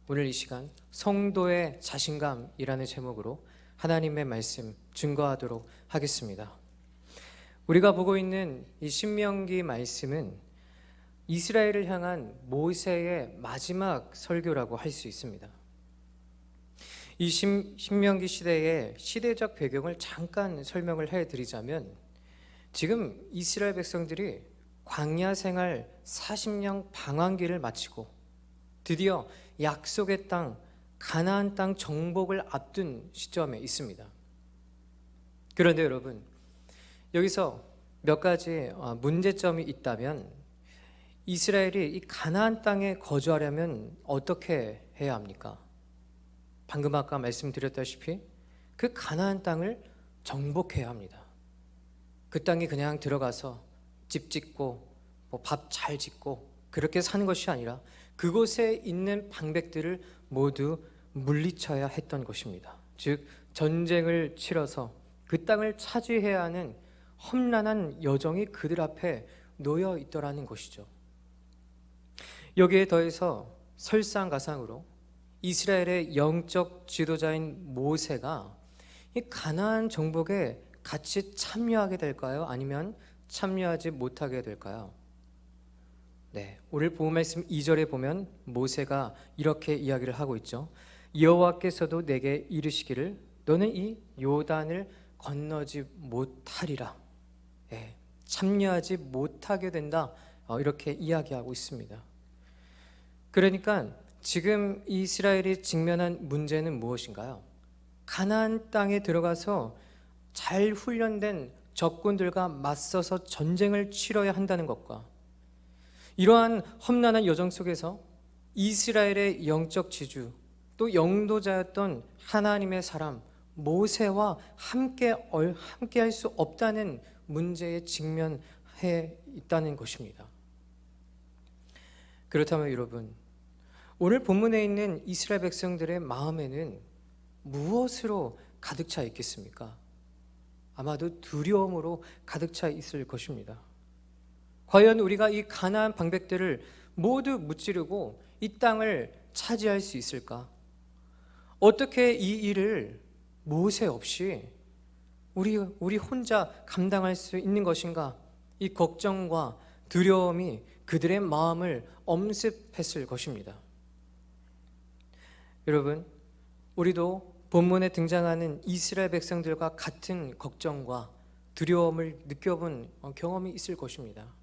오늘 이 시간 성도의 자신감이라는 제목으로 하나님의 말씀 증거하도록 하겠습니다. 우리가 보고 있는 이 신명기 말씀은 이스라엘을 향한 모세의 마지막 설교라고 할 수 있습니다. 이 신명기 시대의 시대적 배경을 잠깐 설명을 해드리자면, 지금 이스라엘 백성들이 광야 생활 40년 방황기를 마치고 드디어 약속의 땅 가나안 땅 정복을 앞둔 시점에 있습니다. 그런데 여러분, 여기서 몇 가지 문제점이 있다면, 이스라엘이 이 가나안 땅에 거주하려면 어떻게 해야 합니까? 방금 아까 말씀드렸다시피 그 가나안 땅을 정복해야 합니다. 그 땅에 그냥 들어가서 집 짓고 밥 잘 짓고 그렇게 사는 것이 아니라 그곳에 있는 방백들을 모두 물리쳐야 했던 것입니다. 즉 전쟁을 치러서 그 땅을 차지해야 하는 험난한 여정이 그들 앞에 놓여 있더라는 것이죠. 여기에 더해서 설상가상으로 이스라엘의 영적 지도자인 모세가 이 가나안 정복에 같이 참여하게 될까요? 아니면 참여하지 못하게 될까요? 오늘 본 말씀 2절에 보면 모세가 이렇게 이야기를 하고 있죠. 여호와께서도 내게 이르시기를 너는 이 요단을 건너지 못하리라. 참여하지 못하게 된다, 이렇게 이야기하고 있습니다. 그러니까 지금 이스라엘이 직면한 문제는 무엇인가요? 가나안 땅에 들어가서 잘 훈련된 적군들과 맞서서 전쟁을 치러야 한다는 것과, 이러한 험난한 여정 속에서 이스라엘의 영적 지주 또 영도자였던 하나님의 사람 모세와 함께 할 수 없다는 문제에 직면해 있다는 것입니다. 그렇다면 여러분, 오늘 본문에 있는 이스라엘 백성들의 마음에는 무엇으로 가득 차 있겠습니까? 아마도 두려움으로 가득 차 있을 것입니다. 과연 우리가 이 가나안 방백들을 모두 무찌르고 이 땅을 차지할 수 있을까? 어떻게 이 일을 모세 없이 우리 혼자 감당할 수 있는 것인가? 이 걱정과 두려움이 그들의 마음을 엄습했을 것입니다. 여러분, 우리도 본문에 등장하는 이스라엘 백성들과 같은 걱정과 두려움을 느껴본 경험이 있을 것입니다.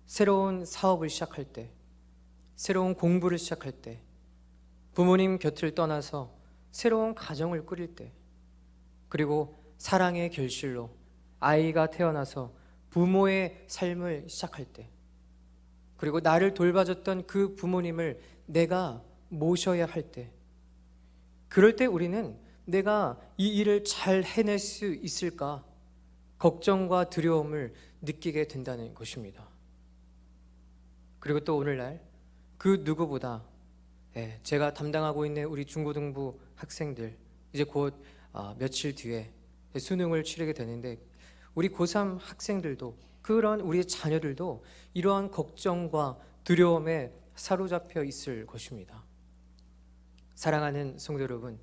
새로운 사업을 시작할 때, 새로운 공부를 시작할 때, 부모님 곁을 떠나서 새로운 가정을 꾸릴 때, 그리고 사랑의 결실로 아이가 태어나서 부모의 삶을 시작할 때, 그리고 나를 돌봐줬던 그 부모님을 내가 모셔야 할 때, 그럴 때 우리는 내가 이 일을 잘 해낼 수 있을까? 걱정과 두려움을 느끼게 된다는 것입니다. 그리고 또 오늘날 그 누구보다 제가 담당하고 있는 우리 중고등부 학생들, 이제 곧 며칠 뒤에 수능을 치르게 되는데, 우리 고3 학생들도, 그런 우리의 자녀들도 이러한 걱정과 두려움에 사로잡혀 있을 것입니다. 사랑하는 성도 여러분,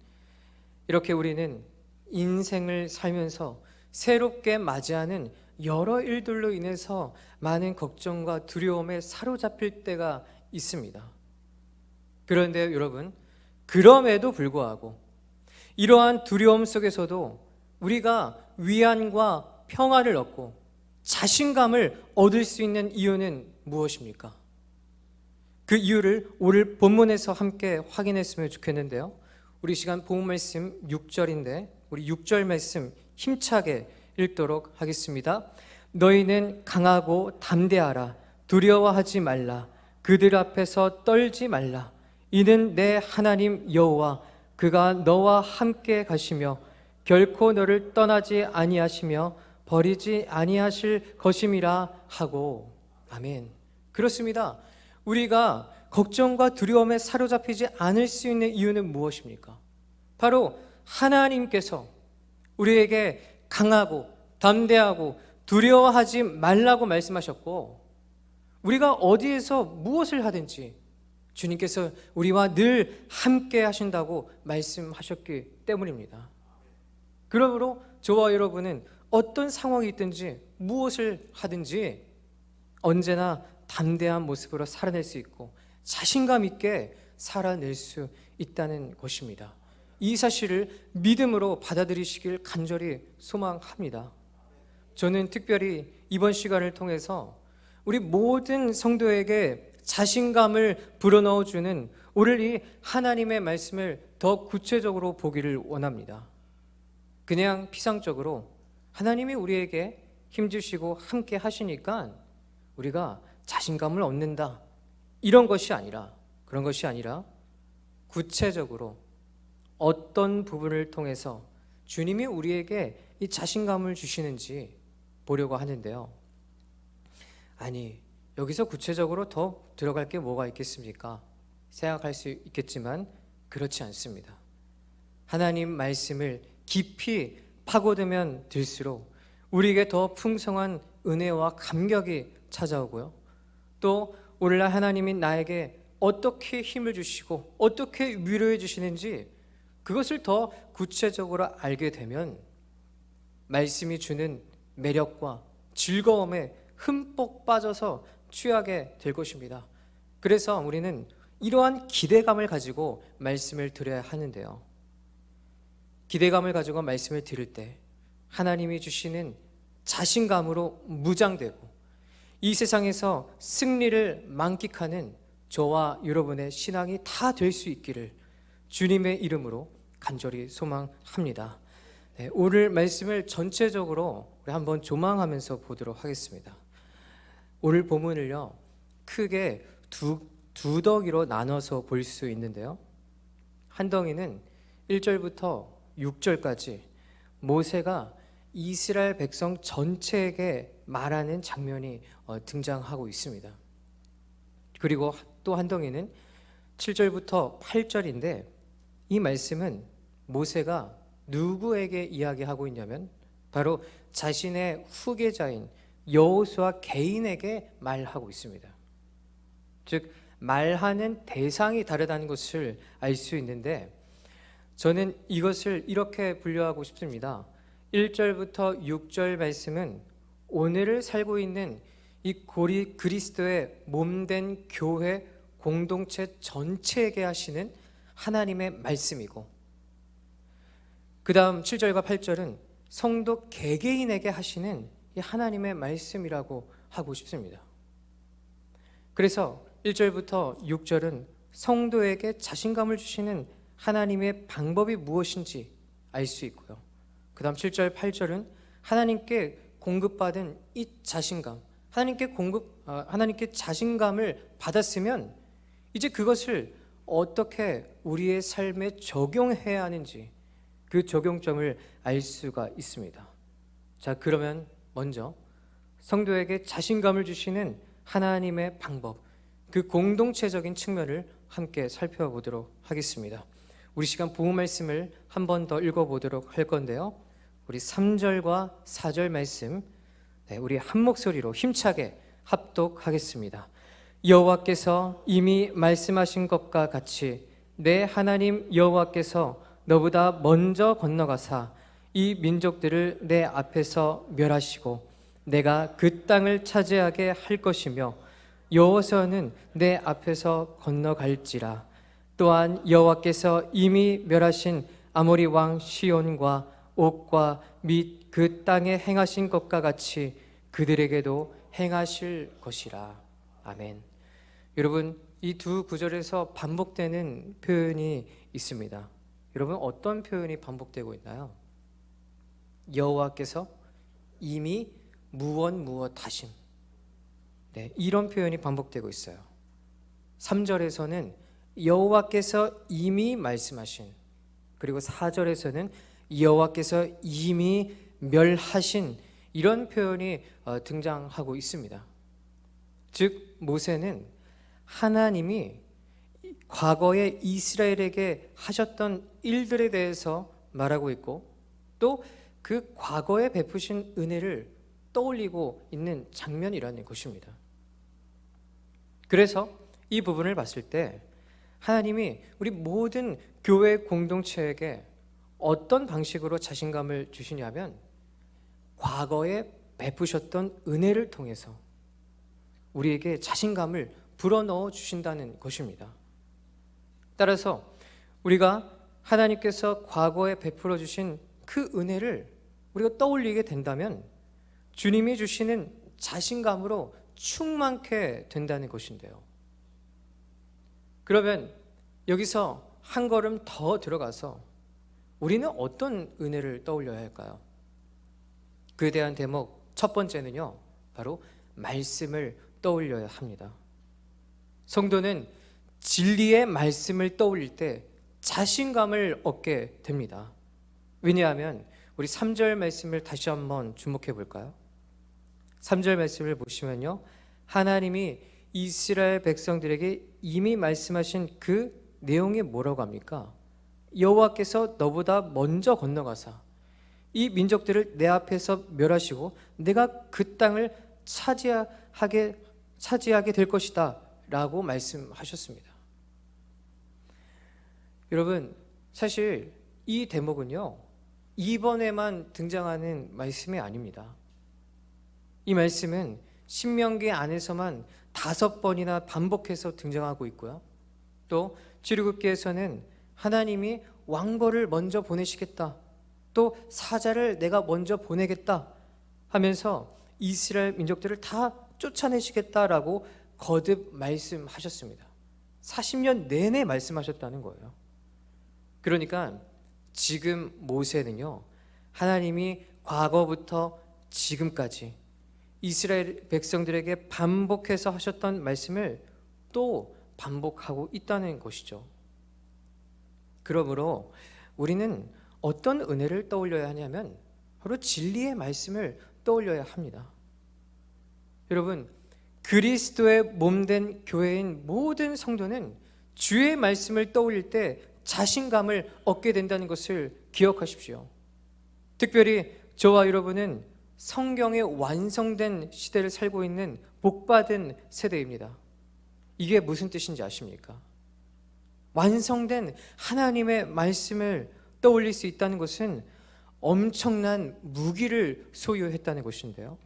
이렇게 우리는 인생을 살면서 새롭게 맞이하는 여러 일들로 인해서 많은 걱정과 두려움에 사로잡힐 때가 있습니다. 그런데 여러분, 그럼에도 불구하고 이러한 두려움 속에서도 우리가 위안과 평화를 얻고 자신감을 얻을 수 있는 이유는 무엇입니까? 그 이유를 오늘 본문에서 함께 확인했으면 좋겠는데요, 우리 시간 본문 말씀 6절인데 우리 6절 말씀 힘차게 읽도록 하겠습니다. 너희는 강하고 담대하라. 두려워하지 말라. 그들 앞에서 떨지 말라. 이는 내 하나님 여호와 그가 너와 함께 가시며 결코 너를 떠나지 아니하시며 버리지 아니하실 것임이라 하고. 아멘. 그렇습니다. 우리가 걱정과 두려움에 사로잡히지 않을 수 있는 이유는 무엇입니까? 바로 하나님께서 우리에게 강하고 담대하고 두려워하지 말라고 말씀하셨고, 우리가 어디에서 무엇을 하든지 주님께서 우리와 늘 함께 하신다고 말씀하셨기 때문입니다. 그러므로 저와 여러분은 어떤 상황이 있든지 무엇을 하든지 언제나 담대한 모습으로 살아낼 수 있고 자신감 있게 살아낼 수 있다는 것입니다. 이 사실을 믿음으로 받아들이시길 간절히 소망합니다. 저는 특별히 이번 시간을 통해서 우리 모든 성도에게 자신감을 불어넣어주는 오늘 이 하나님의 말씀을 더 구체적으로 보기를 원합니다. 그냥 피상적으로 하나님이 우리에게 힘주시고 함께 하시니까 우리가 자신감을 얻는다, 이런 것이 아니라, 그런 것이 아니라 구체적으로 어떤 부분을 통해서 주님이 우리에게 이 자신감을 주시는지 보려고 하는데요. 아니, 여기서 구체적으로 더 들어갈 게 뭐가 있겠습니까? 생각할 수 있겠지만 그렇지 않습니다. 하나님 말씀을 깊이 파고들면 들수록 우리에게 더 풍성한 은혜와 감격이 찾아오고요, 또 오늘날 하나님이 나에게 어떻게 힘을 주시고 어떻게 위로해 주시는지 그것을 더 구체적으로 알게 되면 말씀이 주는 매력과 즐거움에 흠뻑 빠져서 취하게 될 것입니다. 그래서 우리는 이러한 기대감을 가지고 말씀을 들어야 하는데요, 기대감을 가지고 말씀을 들을 때 하나님이 주시는 자신감으로 무장되고 이 세상에서 승리를 만끽하는 저와 여러분의 신앙이 다 될 수 있기를 주님의 이름으로 간절히 소망합니다. 네, 오늘 말씀을 전체적으로 우리 한번 조망하면서 보도록 하겠습니다. 오늘 본문을요, 크게 두 덩이로 나눠서 볼 수 있는데요, 한 덩이는 1절부터 6절까지 모세가 이스라엘 백성 전체에게 말하는 장면이 등장하고 있습니다. 그리고 또 한 덩이는 7절부터 8절인데 이 말씀은 모세가 누구에게 이야기하고 있냐면 바로 자신의 후계자인 여호수아 개인에게 말하고 있습니다. 즉 말하는 대상이 다르다는 것을 알 수 있는데 저는 이것을 이렇게 분류하고 싶습니다. 1절부터 6절 말씀은 오늘을 살고 있는 이 그리스도의 몸된 교회 공동체 전체에게 하시는 하나님의 말씀이고, 그 다음 7절과 8절은 성도 개개인에게 하시는 이 하나님의 말씀이라고 하고 싶습니다. 그래서 1절부터 6절은 성도에게 자신감을 주시는 하나님의 방법이 무엇인지 알 수 있고요, 그 다음 7절, 8절은 하나님께 공급받은 이 자신감, 하나님께 자신감을 받았으면 이제 그것을 어떻게 우리의 삶에 적용해야 하는지 그 적용점을 알 수가 있습니다. 자, 그러면 먼저 성도에게 자신감을 주시는 하나님의 방법, 그 공동체적인 측면을 함께 살펴보도록 하겠습니다. 우리 시간 본문 말씀을 한 번 더 읽어보도록 할 건데요, 우리 3절과 4절 말씀, 우리 한 목소리로 힘차게 합독하겠습니다. 여호와께서 이미 말씀하신 것과 같이 내 하나님 여호와께서 너보다 먼저 건너가사 이 민족들을 내 앞에서 멸하시고 내가 그 땅을 차지하게 할 것이며 여호와는 내 앞에서 건너갈지라. 또한 여호와께서 이미 멸하신 아모리 왕 시온과 옥과 및 그 땅에 행하신 것과 같이 그들에게도 행하실 것이라. 아멘. 여러분, 이 두 구절에서 반복되는 표현이 있습니다. 여러분, 어떤 표현이 반복되고 있나요? 여호와께서 이미 무엇 하심, 이런 표현이 반복되고 있어요. 3절에서는 여호와께서 이미 말씀하신, 그리고 4절에서는 여호와께서 이미 멸하신, 이런 표현이 등장하고 있습니다. 즉 모세는 하나님이 과거에 이스라엘에게 하셨던 일들에 대해서 말하고 있고 또 그 과거에 베푸신 은혜를 떠올리고 있는 장면이라는 것입니다. 그래서 이 부분을 봤을 때 하나님이 우리 모든 교회 공동체에게 어떤 방식으로 자신감을 주시냐면 과거에 베푸셨던 은혜를 통해서 우리에게 자신감을 불어넣어 주신다는 것입니다. 따라서 우리가 하나님께서 과거에 베풀어 주신 그 은혜를 우리가 떠올리게 된다면 주님이 주시는 자신감으로 충만케 된다는 것인데요. 그러면 여기서 한 걸음 더 들어가서 우리는 어떤 은혜를 떠올려야 할까요? 그에 대한 대목 첫 번째는요, 바로 말씀을 떠올려야 합니다. 성도는 진리의 말씀을 떠올릴 때 자신감을 얻게 됩니다. 왜냐하면 우리 3절 말씀을 다시 한번 주목해 볼까요? 3절 말씀을 보시면요, 하나님이 이스라엘 백성들에게 이미 말씀하신 그 내용이 뭐라고 합니까? 여호와께서 너보다 먼저 건너가사 이 민족들을 내 앞에서 멸하시고 내가 그 땅을 차지하게 될 것이다 라고 말씀하셨습니다. 여러분, 사실 이 대목은요, 이번에만 등장하는 말씀이 아닙니다. 이 말씀은 신명기 안에서만 5번이나 반복해서 등장하고 있고요, 또 출애굽기에서는 하나님이 왕벌을 먼저 보내시겠다, 또 사자를 내가 먼저 보내겠다 하면서 이스라엘 민족들을 다 쫓아내시겠다라고 거듭 말씀하셨습니다. 40년 내내 말씀하셨다는 거예요. 그러니까 지금 모세는요, 하나님이 과거부터 지금까지 이스라엘 백성들에게 반복해서 하셨던 말씀을 또 반복하고 있다는 것이죠. 그러므로 우리는 어떤 은혜를 떠올려야 하냐면 바로 진리의 말씀을 떠올려야 합니다. 여러분, 그리스도의 몸된 교회인 모든 성도는 주의 말씀을 떠올릴 때 자신감을 얻게 된다는 것을 기억하십시오. 특별히 저와 여러분은 성경의 완성된 시대를 살고 있는 복받은 세대입니다. 이게 무슨 뜻인지 아십니까? 완성된 하나님의 말씀을 떠올릴 수 있다는 것은 엄청난 무기를 소유했다는 것인데요,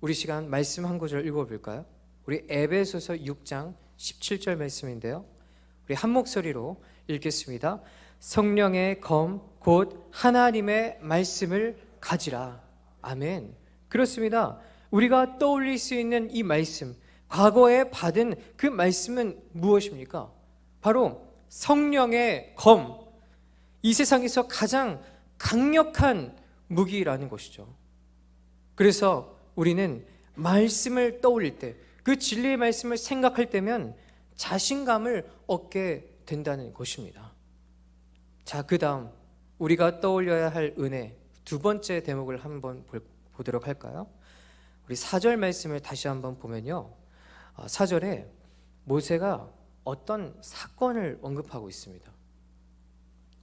우리 시간 말씀 한 구절 읽어볼까요? 우리 에베소서 6장 17절 말씀인데요, 우리 한 목소리로 읽겠습니다. 성령의 검 곧 하나님의 말씀을 가지라. 아멘. 그렇습니다. 우리가 떠올릴 수 있는 이 말씀, 과거에 받은 그 말씀은 무엇입니까? 바로 성령의 검, 이 세상에서 가장 강력한 무기라는 것이죠. 그래서 우리는 말씀을 떠올릴 때, 그 진리의 말씀을 생각할 때면 자신감을 얻게 된다는 것입니다. 자, 그 다음 우리가 떠올려야 할 은혜 두 번째 대목을 한번 보도록 할까요? 우리 4절 말씀을 다시 한번 보면요, 4절에 모세가 어떤 사건을 언급하고 있습니다.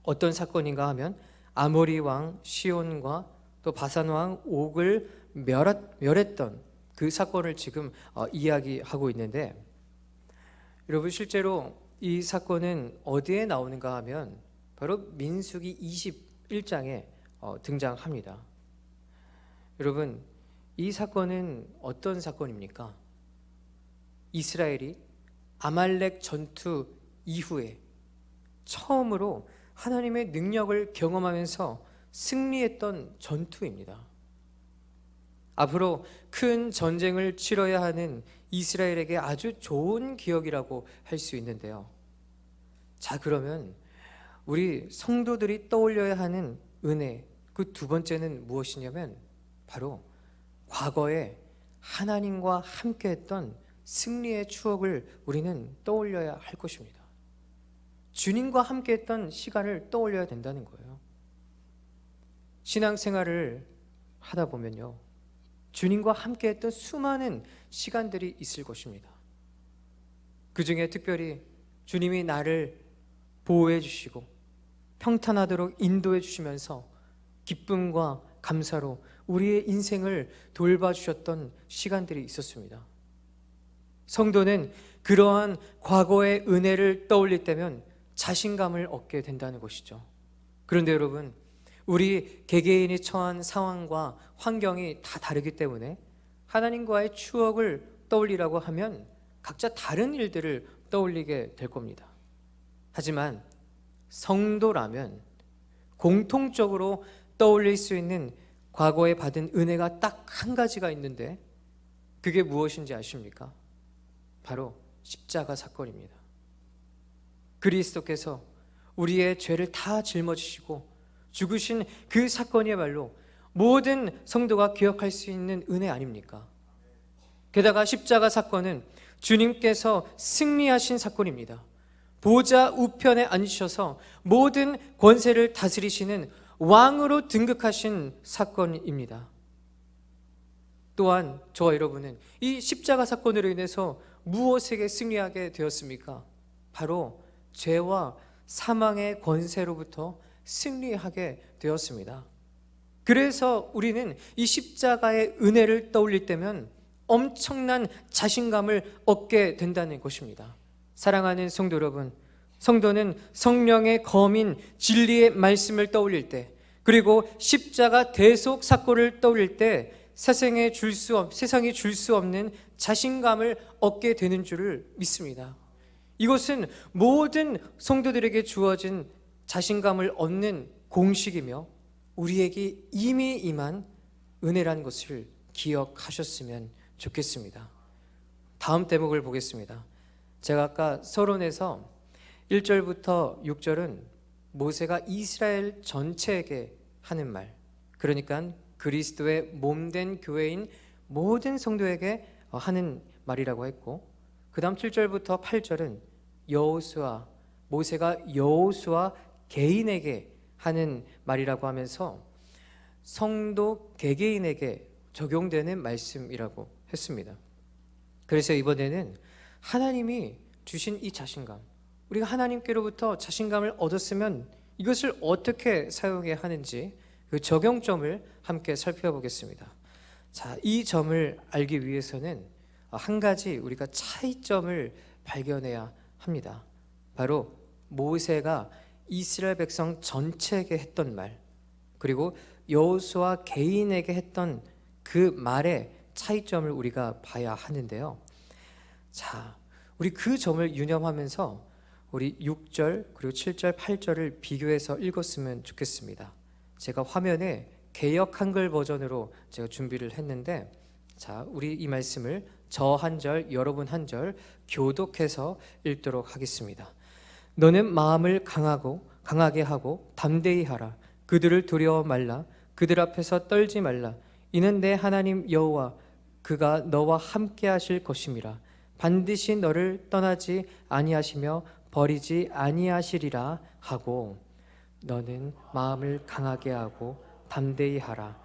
어떤 사건인가 하면 아모리 왕 시온과 또 바산 왕 옥을 멸했던 그 사건을 지금 이야기하고 있는데, 여러분, 실제로 이 사건은 어디에 나오는가 하면 바로 민수기 21장에 등장합니다. 여러분, 이 사건은 어떤 사건입니까? 이스라엘이 아말렉 전투 이후에 처음으로 하나님의 능력을 경험하면서 승리했던 전투입니다. 앞으로 큰 전쟁을 치러야 하는 이스라엘에게 아주 좋은 기억이라고 할 수 있는데요. 자, 그러면 우리 성도들이 떠올려야 하는 은혜, 그 두 번째는 무엇이냐면 바로 과거에 하나님과 함께했던 승리의 추억을 우리는 떠올려야 할 것입니다. 주님과 함께했던 시간을 떠올려야 된다는 거예요. 신앙생활을 하다 보면요, 주님과 함께했던 수많은 시간들이 있을 것입니다. 그 중에 특별히 주님이 나를 보호해 주시고 평탄하도록 인도해 주시면서 기쁨과 감사로 우리의 인생을 돌봐주셨던 시간들이 있었습니다. 성도는 그러한 과거의 은혜를 떠올릴 때면 자신감을 얻게 된다는 것이죠. 그런데 여러분, 우리 개개인이 처한 상황과 환경이 다 다르기 때문에 하나님과의 추억을 떠올리라고 하면 각자 다른 일들을 떠올리게 될 겁니다. 하지만 성도라면 공통적으로 떠올릴 수 있는 과거에 받은 은혜가 딱 한 가지가 있는데, 그게 무엇인지 아십니까? 바로 십자가 사건입니다. 그리스도께서 우리의 죄를 다 짊어지시고 죽으신 그 사건이야말로 모든 성도가 기억할 수 있는 은혜 아닙니까? 게다가 십자가 사건은 주님께서 승리하신 사건입니다. 보좌 우편에 앉으셔서 모든 권세를 다스리시는 왕으로 등극하신 사건입니다. 또한 저와 여러분은 이 십자가 사건으로 인해서 무엇에게 승리하게 되었습니까? 바로 죄와 사망의 권세로부터 승리하게 되었습니다. 그래서 우리는 이 십자가의 은혜를 떠올릴 때면 엄청난 자신감을 얻게 된다는 것입니다. 사랑하는 성도 여러분, 성도는 성령의 검인 진리의 말씀을 떠올릴 때, 그리고 십자가 대속 사건을 떠올릴 때 세상이 줄 수 없는 자신감을 얻게 되는 줄을 믿습니다. 이것은 모든 성도들에게 주어진 자신감을 얻는 공식이며 우리에게 이미 임한 은혜라는 것을 기억하셨으면 좋겠습니다. 다음 대목을 보겠습니다. 제가 아까 서론에서 1절부터 6절은 모세가 이스라엘 전체에게 하는 말, 그러니까 그리스도의 몸된 교회인 모든 성도에게 하는 말이라고 했고, 그 다음 7절부터 8절은 모세가 여호수아 개인에게 하는 말이라고 하면서 성도 개개인에게 적용되는 말씀이라고 했습니다. 그래서 이번에는 하나님이 주신 이 자신감, 우리가 하나님께로부터 자신감을 얻었으면 이것을 어떻게 사용해야 하는지 그 적용점을 함께 살펴보겠습니다. 자, 이 점을 알기 위해서는 한 가지 우리가 차이점을 발견해야 합니다. 바로 모세가 이스라엘 백성 전체에게 했던 말, 그리고 여호수아 개인에게 했던 그 말의 차이점을 우리가 봐야 하는데요. 자, 우리 그 점을 유념하면서 우리 6절 그리고 7절 8절을 비교해서 읽었으면 좋겠습니다. 제가 화면에 개역 한글 버전으로 제가 준비를 했는데, 자, 우리 이 말씀을 저 한 절, 여러분 한 절 교독해서 읽도록 하겠습니다. 너는 마음을 강하게 하고 담대히 하라. 그들을 두려워 말라. 그들 앞에서 떨지 말라. 이는 내 하나님 여호와 그가 너와 함께 하실 것임이라. 반드시 너를 떠나지 아니하시며 버리지 아니하시리라 하고, 너는 마음을 강하게 하고 담대히 하라.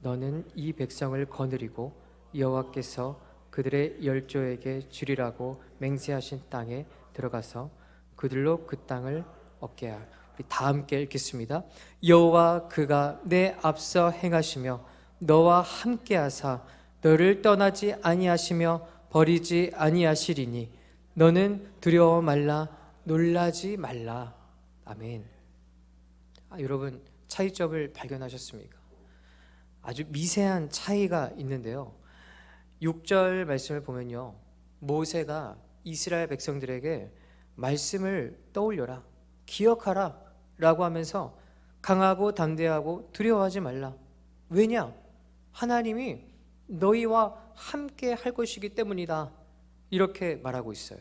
너는 이 백성을 거느리고 여호와께서 그들의 열조에게 주리라고 맹세하신 땅에 들어가서 그들로 그 땅을 얻게 하라. 우리 다 함께 읽겠습니다. 여호와 그가 내 앞서 행하시며 너와 함께 하사 너를 떠나지 아니하시며 버리지 아니하시리니 너는 두려워 말라. 놀라지 말라. 아멘. 여러분, 차이점을 발견하셨습니까? 아주 미세한 차이가 있는데요. 6절 말씀을 보면요, 모세가 이스라엘 백성들에게 말씀을 떠올려라, 기억하라 라고 하면서 강하고 담대하고 두려워하지 말라. 왜냐? 하나님이 너희와 함께 할 것이기 때문이다, 이렇게 말하고 있어요.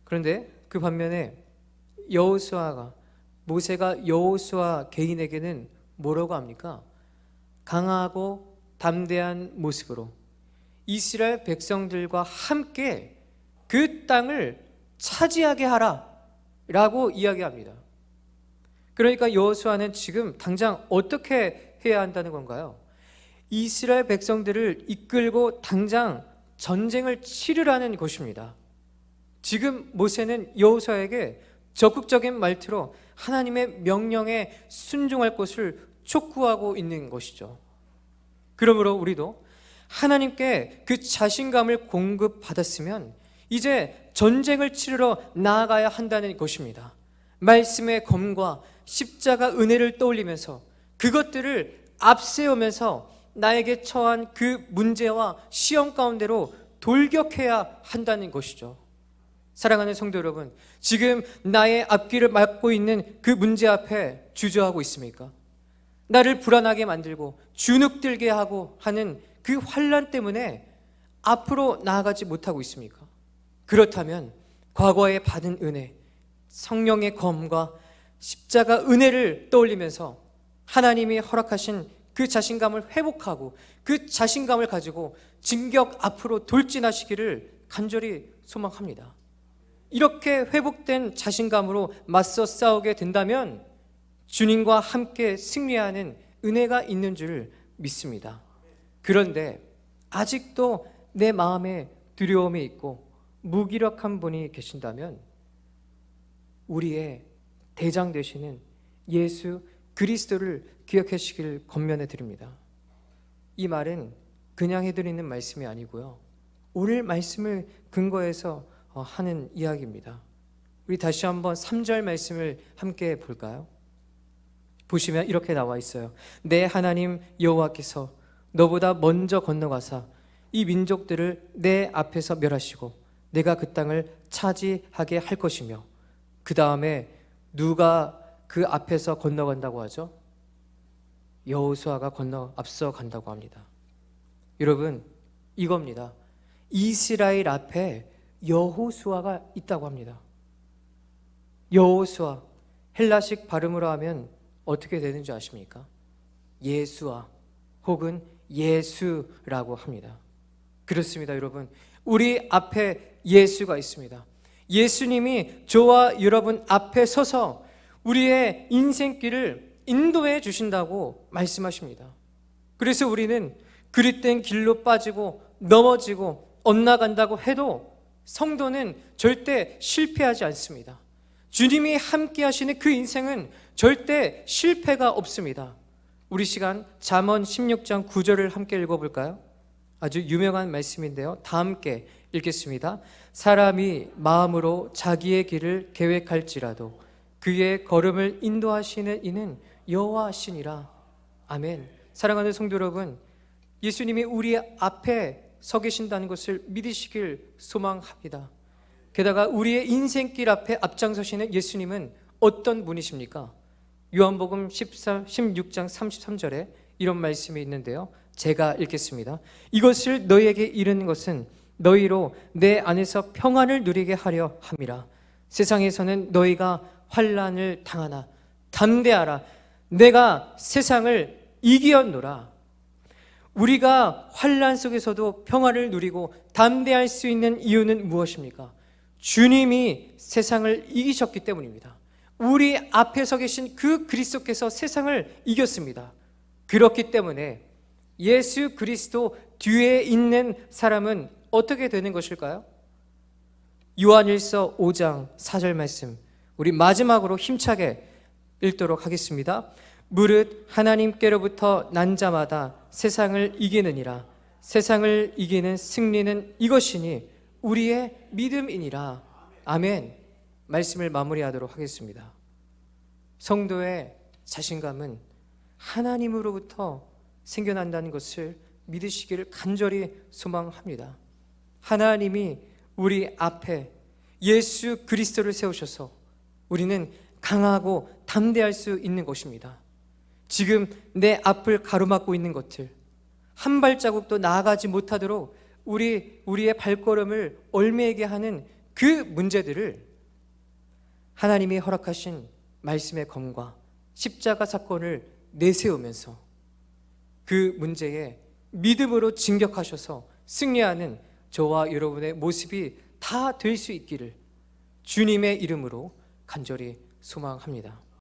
그런데 그 반면에 모세가 여호수아 개인에게는 뭐라고 합니까? 강하고 담대한 모습으로 이스라엘 백성들과 함께 그 땅을 차지하게 하라 라고 이야기합니다. 그러니까 여호수아는 지금 당장 어떻게 해야 한다는 건가요? 이스라엘 백성들을 이끌고 당장 전쟁을 치르라는 것입니다. 지금 모세는 여호수아에게 적극적인 말투로 하나님의 명령에 순종할 것을 촉구하고 있는 것이죠. 그러므로 우리도 하나님께 그 자신감을 공급받았으면 이제 전쟁을 치르러 나아가야 한다는 것입니다. 말씀의 검과 십자가 은혜를 떠올리면서 그것들을 앞세우면서 나에게 처한 그 문제와 시험 가운데로 돌격해야 한다는 것이죠. 사랑하는 성도 여러분, 지금 나의 앞길을 막고 있는 그 문제 앞에 주저하고 있습니까? 나를 불안하게 만들고 주눅들게 하고 하는 그 환난 때문에 앞으로 나아가지 못하고 있습니까? 그렇다면 과거에 받은 은혜, 성령의 검과 십자가 은혜를 떠올리면서 하나님이 허락하신 그 자신감을 회복하고 그 자신감을 가지고 진격 앞으로 돌진하시기를 간절히 소망합니다. 이렇게 회복된 자신감으로 맞서 싸우게 된다면 주님과 함께 승리하는 은혜가 있는 줄 믿습니다. 그런데 아직도 내 마음에 두려움이 있고 무기력한 분이 계신다면 우리의 대장 되시는 예수 그리스도를 기억하시길 권면해 드립니다. 이 말은 그냥 해드리는 말씀이 아니고요, 오늘 말씀을 근거해서 하는 이야기입니다. 우리 다시 한번 3절 말씀을 함께 볼까요? 보시면 이렇게 나와 있어요. 내 하나님 여호와께서 너보다 먼저 건너가사 이 민족들을 내 앞에서 멸하시고 내가 그 땅을 차지하게 할 것이며, 그 다음에 누가 그 앞에서 건너간다고 하죠? 여호수아가 앞서 간다고 합니다. 여러분, 이겁니다. 이스라엘 앞에 여호수아가 있다고 합니다. 여호수아, 헬라식 발음으로 하면 어떻게 되는지 아십니까? 예수아 혹은 예수라고 합니다. 그렇습니다, 여러분. 우리 앞에 예수가 있습니다. 예수님이 저와 여러분 앞에 서서 우리의 인생길을 인도해 주신다고 말씀하십니다. 그래서 우리는 그릇된 길로 빠지고 넘어지고 엇나간다고 해도 성도는 절대 실패하지 않습니다. 주님이 함께 하시는 그 인생은 절대 실패가 없습니다. 우리 시간 잠언 16장 9절을 함께 읽어볼까요? 아주 유명한 말씀인데요, 다 함께 읽겠습니다. 사람이 마음으로 자기의 길을 계획할지라도 그의 걸음을 인도하시는 이는 여호와시니라. 아멘. 사랑하는 성도 여러분, 예수님이 우리 앞에 서 계신다는 것을 믿으시길 소망합니다. 게다가 우리의 인생길 앞에 앞장서시는 예수님은 어떤 분이십니까? 요한복음 16장 33절에 이런 말씀이 있는데요, 제가 읽겠습니다. 이것을 너희에게 이르는 것은 너희로 내 안에서 평안을 누리게 하려 함이라. 세상에서는 너희가 환난을 당하나 담대하라. 내가 세상을 이기었노라. 우리가 환난 속에서도 평안을 누리고 담대할 수 있는 이유는 무엇입니까? 주님이 세상을 이기셨기 때문입니다. 우리 앞에 서 계신 그 그리스도께서 세상을 이겼습니다. 그렇기 때문에 예수 그리스도 뒤에 있는 사람은 어떻게 되는 것일까요? 요한일서 5장 4절 말씀, 우리 마지막으로 힘차게 읽도록 하겠습니다. 무릇 하나님께로부터 난 자마다 세상을 이기느니라. 세상을 이기는 승리는 이것이니 우리의 믿음이니라. 아멘. 말씀을 마무리하도록 하겠습니다. 성도의 자신감은 하나님으로부터 생겨난다는 것을 믿으시기를 간절히 소망합니다. 하나님이 우리 앞에 예수 그리스도를 세우셔서 우리는 강하고 담대할 수 있는 것입니다. 지금 내 앞을 가로막고 있는 것들, 한 발자국도 나아가지 못하도록 우리의 발걸음을 얽매이게 하는 그 문제들을 하나님이 허락하신 말씀의 검과 십자가 사건을 내세우면서 그 문제에 믿음으로 진격하셔서 승리하는 저와 여러분의 모습이 다 될 수 있기를 주님의 이름으로 간절히 소망합니다.